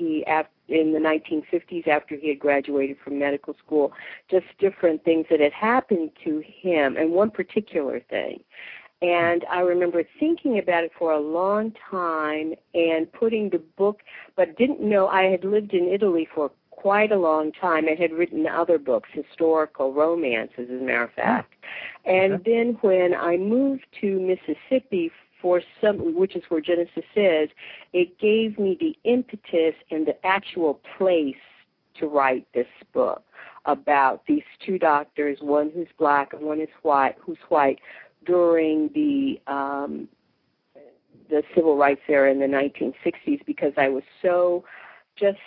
Speaker 2: in the 1950s, after he had graduated from medical school, just different things that had happened to him, and one particular thing. And I remember thinking about it for a long time and putting the book, but didn't know I had lived in Italy for quite a long time and had written other books, historical romances, as a matter of fact. And then when I moved to Mississippi which is where Genesis is, it gave me the impetus and the actual place to write this book about these two doctors, one who's black and one who's white, during the civil rights era in the 1960s, because I was so just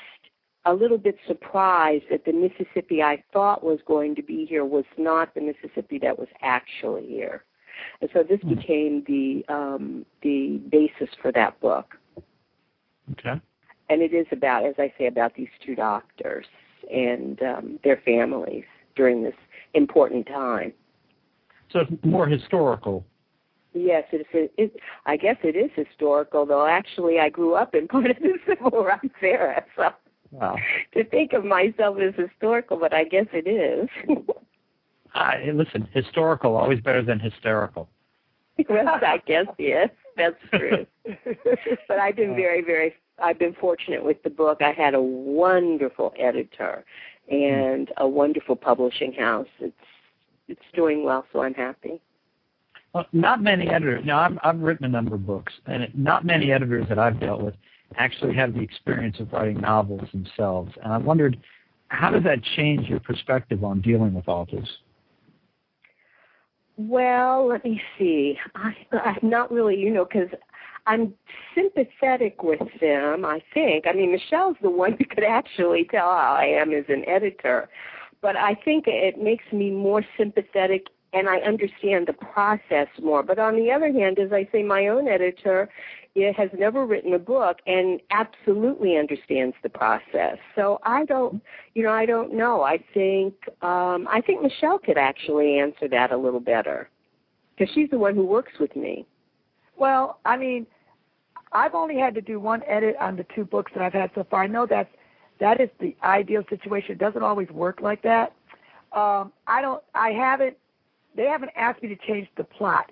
Speaker 2: a little bit surprised that the Mississippi I thought was going to be here was not the Mississippi that was actually here. And so this became the basis for that book.
Speaker 1: Okay.
Speaker 2: And it is about, as I say, about these two doctors and their families during this important time.
Speaker 1: So it's more historical.
Speaker 2: Yes, I guess it is historical, though actually I grew up in part of the civil rights era, so
Speaker 1: wow.
Speaker 2: To think of myself as historical, but I guess it is.
Speaker 1: Listen, historical, always better than hysterical.
Speaker 2: Well, I guess, yes, that's true. But I've been I've been fortunate with the book. I had a wonderful editor and a wonderful publishing house. It's doing well, so I'm happy.
Speaker 1: Well, not many editors. Now, I've written a number of books, and not many editors that I've dealt with actually have the experience of writing novels themselves. And I wondered, how does that change your perspective on dealing with authors?
Speaker 2: Well, let me see. I'm not really, because I'm sympathetic with them, I think. I mean, Michelle's the one who could actually tell how I am as an editor. But I think it makes me more sympathetic, and I understand the process more. But on the other hand, as I say, my own editor has never written a book and absolutely understands the process. So I don't know. I think Michele could actually answer that a little better because she's the one who works with me.
Speaker 3: Well, I mean, I've only had to do one edit on the two books that I've had so far. I know that is the ideal situation. It doesn't always work like that. They haven't asked me to change the plot.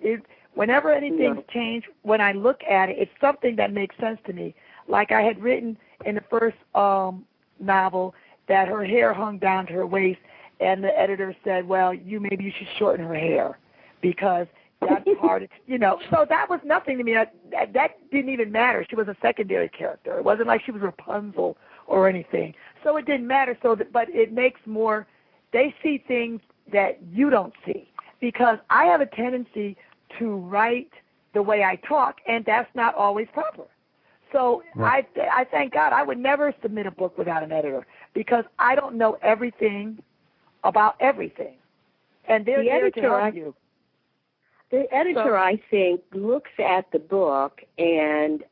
Speaker 3: Whenever anything's changed, when I look at it, it's something that makes sense to me. Like I had written in the first novel that her hair hung down to her waist, and the editor said, well, maybe you should shorten her hair because that's hard, So that was nothing to me. That didn't even matter. She was a secondary character. It wasn't like she was Rapunzel or anything. So it didn't matter. But it makes more, they see things that you don't see. Because I have a tendency to write the way I talk, and that's not always proper. So right. I thank God I would never submit a book without an editor because I don't know everything about everything. And they're there to help you.
Speaker 2: The editor, I think, looks at the book and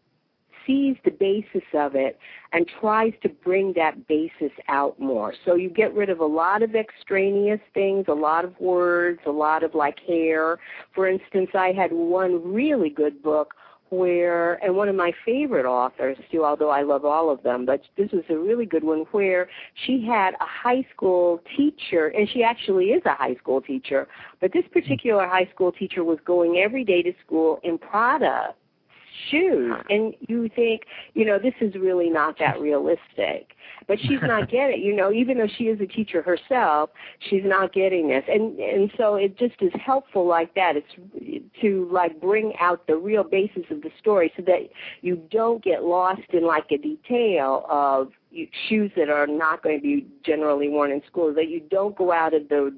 Speaker 2: sees the basis of it and tries to bring that basis out more. So you get rid of a lot of extraneous things, a lot of words, a lot of like hair. For instance, I had one really good book where, and one of my favorite authors too, although I love all of them, but this was a really good one where she had a high school teacher, and she actually is a high school teacher, but this particular high school teacher was going every day to school in Prada shoes, and you think, this is really not that realistic. But she's not getting it, even though she is a teacher herself, she's not getting this. And so it just is helpful like that. It's to like bring out the real basis of the story so that you don't get lost in like a detail of shoes that are not going to be generally worn in school, that you don't go out of the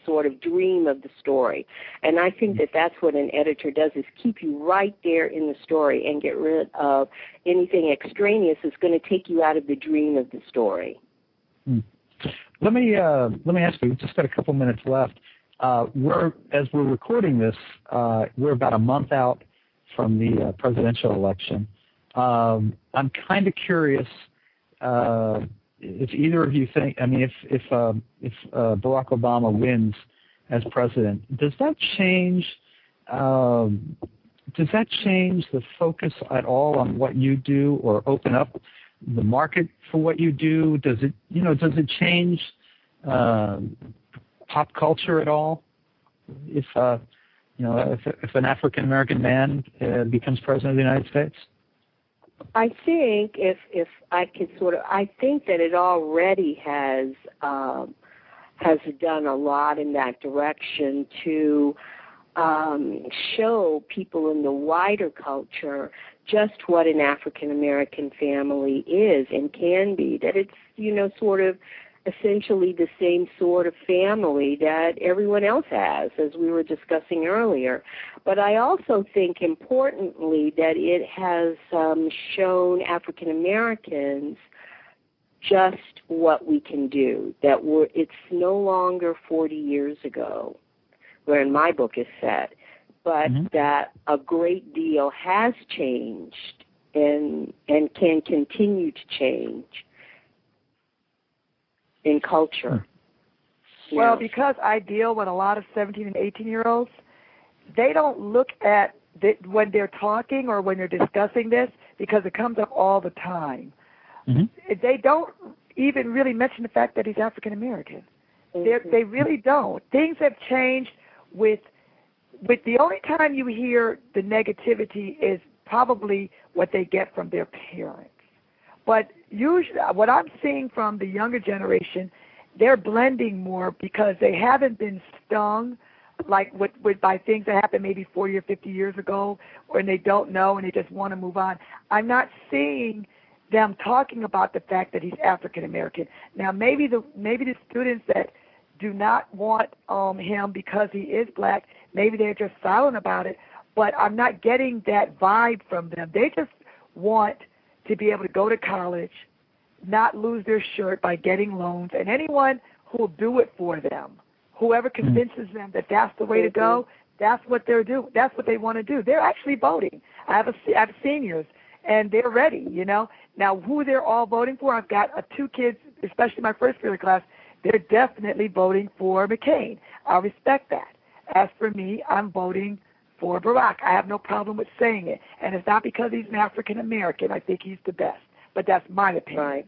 Speaker 2: sort of dream of the story. And I think that that's what an editor does, is keep you right there in the story and get rid of anything extraneous that's going to take you out of the dream of the story.
Speaker 1: Let me ask you, we've just got a couple minutes left. As we're recording this, we're about a month out from the presidential election. I'm kind of curious if either of you think, if Barack Obama wins as president, does that change the focus at all on what you do, or open up the market for what you do? Does it change pop culture at all? If an African American man becomes president of the United States?
Speaker 2: I think if I could I think that it already has done a lot in that direction to show people in the wider culture just what an African American family is and can be. That it's sort of essentially the same sort of family that everyone else has, as we were discussing earlier. But I also think, importantly, that it has shown African Americans just what we can do, that it's no longer 40 years ago, where my book is set, but that a great deal has changed and can continue to change in culture.
Speaker 3: Well, because I deal with a lot of 17 and 18-year-olds, they don't look at when they're talking or when they're discussing this, because it comes up all the time. They don't even really mention the fact that he's African American. They really don't. Things have changed with the only time you hear the negativity is probably what they get from their parents. But usually what I'm seeing from the younger generation, they're blending more because they haven't been stung like by things that happened maybe 40 or 50 years ago, when they don't know and they just want to move on. I'm not seeing them talking about the fact that he's African American. Now, maybe the students that do not want him because he is black, maybe they're just silent about it, but I'm not getting that vibe from them. They just want to be able to go to college, not lose their shirt by getting loans, and anyone who will do it for them, whoever convinces them that that's the way to go, that's what they're doing. That's what they want to do. They're actually voting. I have seniors, and they're ready, Now, who they're all voting for, I've got 2 kids, especially my first period class, they're definitely voting for McCain. I respect that. As for me, I'm voting for Barack. I have no problem with saying it. And it's not because he's an African American. I think he's the best. But that's my opinion.
Speaker 2: Right.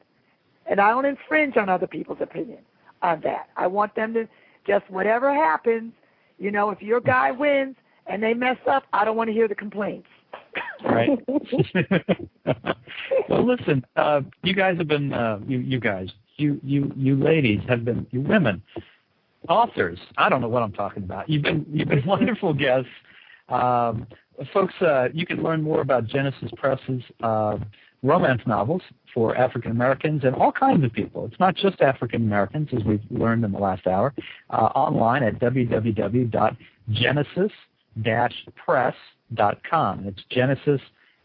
Speaker 3: And I don't infringe on other people's opinion. on that. I want them to just, whatever happens, you know, if your guy wins and they mess up, I don't want to hear the complaints.
Speaker 1: Right. Well, listen, you guys have been, you ladies have been, you women, authors. I don't know what I'm talking about. You've been wonderful guests. Folks, you can learn more about Genesis Press's romance novels for African Americans and all kinds of people. It's not just African Americans, as we've learned in the last hour. Online at www.genesis-press.com. It's Genesis,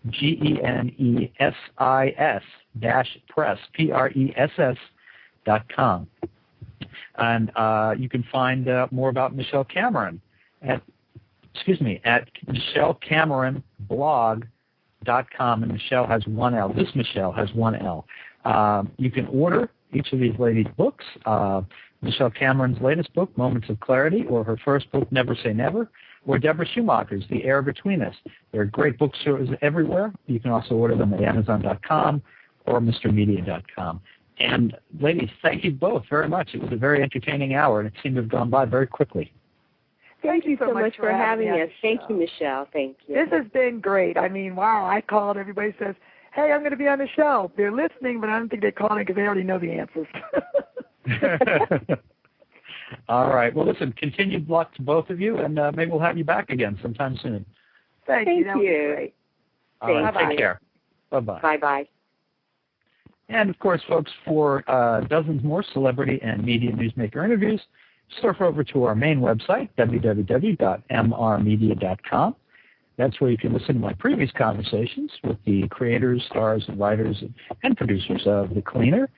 Speaker 1: GENESIS-press, PRESS.com. And you can find more about Michele Cameron at MichelleCameronblog.com, and Michelle has one L. This Michelle has one L. You can order each of these ladies' books. Michele Cameron's latest book, Moments of Clarity, or her first book, Never Say Never, or Deborah Schumacher's The Air Between Us. There are great bookstores everywhere. You can also order them at Amazon.com or MrMedia.com. And ladies, thank you both very much. It was a very entertaining hour, and it seemed to have gone by very quickly.
Speaker 2: Thank you so much for having us. Thank you, Michelle. Thank you.
Speaker 3: This has been great. I mean, wow, I called. Everybody says, hey, I'm going to be on the show. They're listening, but I don't think they're calling because they already know the answers.
Speaker 1: All right. Well, listen, continued luck to both of you, and maybe we'll have you back again sometime soon.
Speaker 3: Thank you. That was
Speaker 2: great.
Speaker 1: All right. Take care. Bye-bye.
Speaker 2: Bye-bye.
Speaker 1: And, of course, folks, for dozens more celebrity and media newsmaker interviews, surf over to our main website, www.mrmedia.com. That's where you can listen to my previous conversations with the creators, stars, and writers and producers of The Cleaner,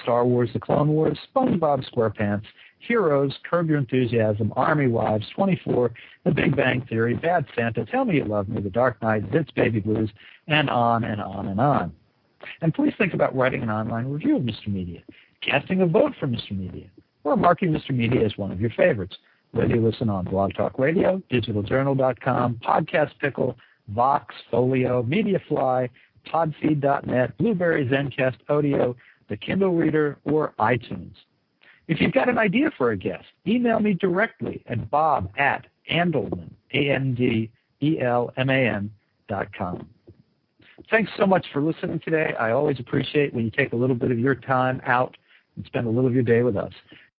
Speaker 1: Star Wars, The Clone Wars, SpongeBob SquarePants, Heroes, Curb Your Enthusiasm, Army Wives, 24, The Big Bang Theory, Bad Santa, Tell Me You Love Me, The Dark Knight, Vince Baby Blues, and on and on and on. And please think about writing an online review of Mr. Media, casting a vote for Mr. Media, or marking Mr. Media as one of your favorites, whether you listen on Blog Talk Radio, DigitalJournal.com, Podcast Pickle, Vox, Folio, Mediafly, Podfeed.net, Blueberry, Zencast, Audio, the Kindle Reader, or iTunes. If you've got an idea for a guest, email me directly at bob@andelman, ANDELMAN.com. Thanks so much for listening today. I always appreciate when you take a little bit of your time out and spend a little of your day with us.